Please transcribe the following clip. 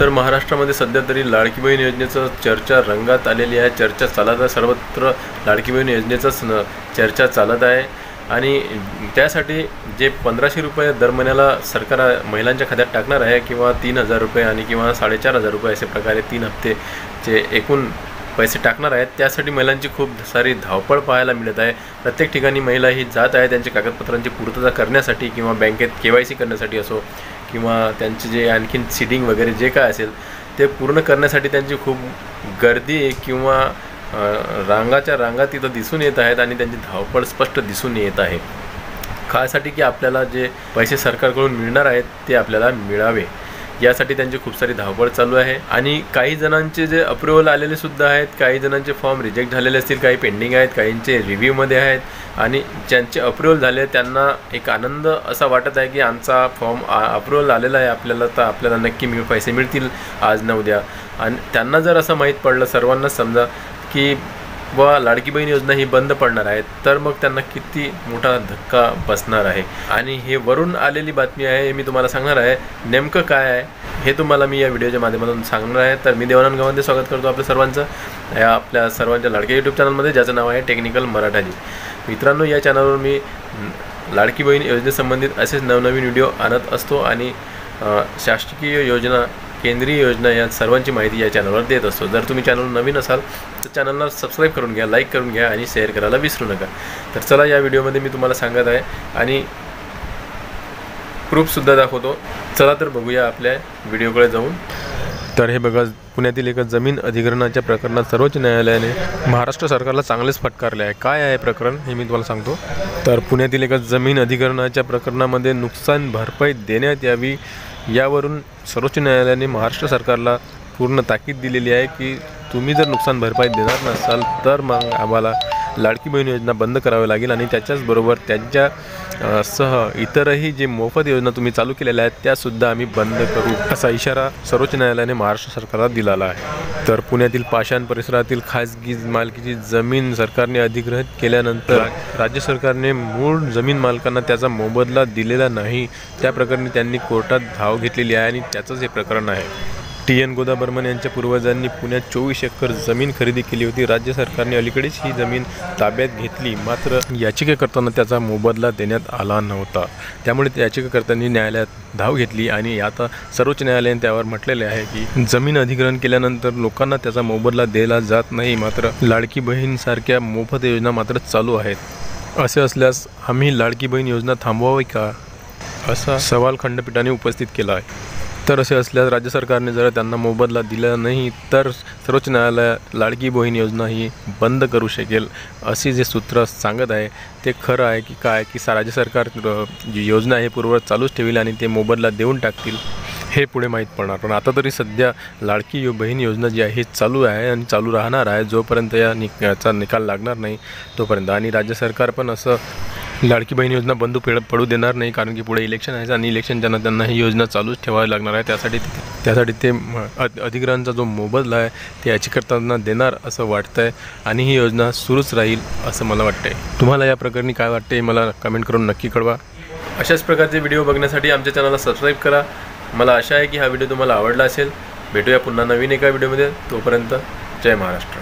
तर महाराष्ट्रामध्ये सध्या तरी लाडकी बहीण योजनेचं चर्चा रंगात आलेली आहे। चर्चा चालत आहे, सर्वत्र लाडकी बहीण योजनेचंच चर्चा चालत आहे। आणि त्यासाठी जे 1500 रुपये दर महिन्याला सरकार महिलांच्या खात्यात टाकणार आहे, किंवा 3000 रुपये आणि किंवा 4500 रुपये अशा प्रकारे 3 हप्तेचे एकूण पैसे टाकणार आहेत, त्यासाठी महिलांची खूप सारी धावपळ पाहायला मिळत आहे। प्रत्येक ठिकाणी महिला ही जात आहे त्यांच्या कागदपत्रांची पूर्तता करण्यासाठी, किंवा बँकेत KYC करण्यासाठी असो, किंवा त्यांचे जे आणखीन सीडिंग वगैरे जे काय असेल ते पूर्ण करण्यासाठी त्यांची खूप गर्दी किंवा रांगाच्या रांगा तिथं दिसून येत आहेत आणि त्यांची धावपळ स्पष्ट दिसून येत आहे। खासाठी की आपल्याला जे पैसे सरकारकडून मिळणार आहेत ते आपल्याला मिळावे, यासाठी त्यांची खूप सारी धावपळ चालू आहे। आणि काही जणांचे जे अप्रूव्हल आलेले सुद्धा आहेत, काही जणांचे फॉर्म रिजेक्ट झालेले असतील, काही पेंडिंग आहेत, काहींचे रिव्ह्यूमध्ये आहेत। आणि ज्यांचे अप्रूव्हल झाले त्यांना एक आनंद असा वाटत आहे की आमचा फॉर्म अप्रूव्हल आलेला आहे आपल्याला, तर आपल्याला नक्की पैसे मिळतील आज ना उद्या। आणि त्यांना जर असं माहीत पडलं, सर्वांनाच समजा की लाडकी बहीण योजना ही बंद पडणार आहे, तर मग त्यांना किती मोठा धक्का बसणार आहे। आणि हे वरून आलेली बातमी आहे, हे मी तुम्हाला सांगणार आहे नेमकं काय आहे हे तुम्हाला मी या व्हिडिओच्या माध्यमातून सांगणार आहे। तर मी देवानंद गावंदे स्वागत करतो आपल्या सर्वांचं या आपल्या सर्वांच्या लाडक्या यूट्यूब चॅनलमध्ये, ज्याचं नाव आहे टेक्निकल मराठाजी। मित्रांनो, या चॅनलवर मी लाडकी बहीण योजनेसंबंधित असेच नवनवीन व्हिडिओ आणत असतो आणि शासकीय योजना, केंद्रीय योजना या सर्वांची माहिती या चॅनलवर देत असतो। जर तुम्ही चॅनल नवीन असाल तर चॅनलला सबस्क्राईब करून घ्या, लाईक करून घ्या आणि शेअर करायला विसरू नका। तर चला, या व्हिडिओमध्ये मी तुम्हाला सांगत आहे आणि प्रूफसुद्धा दाखवतो। चला तर बघूया आपल्या व्हिडिओकडे जाऊन। तर हे बघा, पुण्यातील एका जमीन अधिग्रहणाच्या प्रकरणात सर्वोच्च न्यायालयाने महाराष्ट्र सरकारला चांगलेच फटकारले आहे। काय आहे प्रकरण हे मी तुम्हाला सांगतो। तर पुण्यातील एका जमीन अधिग्रहणाच्या प्रकरणामध्ये नुकसान भरपाई देण्यात यावी, यावरून सर्वोच्च न्यायालयाने महाराष्ट्र सरकारला पूर्ण ताकीद दिलेली आहे की तुम्ही जर नुकसान भरपाई देणार नसाल तर मग आम्हाला लाडकी बहीण योजना बंद करावी लागेल, आणि त्याच्याचबरोबर त्यांच्या सह इतरही जे मोफत योजना तुम्ही चालू केलेल्या आहेत त्यासुद्धा आम्ही बंद करू, असा इशारा सर्वोच्च न्यायालयाने महाराष्ट्र सरकारला दिलेला आहे। तर पुण्यातील पाषाण परिसरातील खाजगी मालकीची जमीन सरकारने अधिग्रहित केल्यानंतर राज्य सरकारने मूळ जमीन मालकांना त्याचा मोबदला दिलेला नाही, त्या प्रकरणी त्यांनी कोर्टात धाव घेतलेली आहे आणि त्याचंच हे प्रकरण आहे। TN गोदा बर्मन यांच्या पूर्वजांनी पुण्यात 24 एकर जमीन खरेदी केली होती। राज्य सरकारने अलीकडेच ही जमीन ताब्यात घेतली, मात्र याचिकेकर्त्यांना त्याचा मोबदला देण्यात आला नव्हता। त्यामुळे याचिकाकर्त्यांनी न्यायालयात धाव घेतली आणि आता सर्वोच्च न्यायालयाने त्यावर म्हटलेले आहे की जमीन अधिग्रहण केल्यानंतर लोकांना त्याचा मोबदला दिला जात नाही, मात्र लाडकी बहीणसारख्या मोफत योजना मात्र चालू आहेत। असे असल्यास आम्ही लाडकी बहीण योजना थांबवावी का, असा सवाल खंडपीठाने उपस्थित केला आहे। तर असे असल्यास राज्य सरकारने जर त्यांना मोबदला दिला नाही तर सर्वोच्च न्यायालय लाडकी बहीण योजना ही बंद करू शकेल, असे जे सूत्र सांगत आहे ते खरं आहे की काय, की राज्य सरकार जी योजना आहे पूर्ववत चालूच ठेवील आणि ते मोबदला देऊन टाकतील हे पुढे माहीत पडणार। पण आता तरी सध्या लाडकी बहीण योजना जी आहे ही चालू आहे आणि चालू राहणार आहे जोपर्यंत याचा निकाल लागणार नाही तोपर्यंत। आणि राज्य सरकार पण असं लाडकी बहीण योजना बंद पडू देणार नाही, कारण की पुढे इलेक्शन आहे आणि इलेक्शनच्या त्यांना ही योजना चालूच ठेवावी लागणार आहे। त्यासाठी ते अधिग्रहणाचा जो मोबदला आहे ते याचिकाकर्त्यांना देणार असं वाटतं आहे आणि ही योजना सुरूच राहील असं मला वाटतं आहे। तुम्हाला या प्रकरणी काय वाटते मला कमेंट करून नक्की कळवा। अशाच प्रकारचे व्हिडिओ बघण्यासाठी आमच्या चॅनलला सबस्क्राईब करा। मला आशा आहे की हा व्हिडिओ तुम्हाला आवडला असेल। भेटूया पुन्हा नवीन एका व्हिडिओमध्ये, तोपर्यंत जय महाराष्ट्र।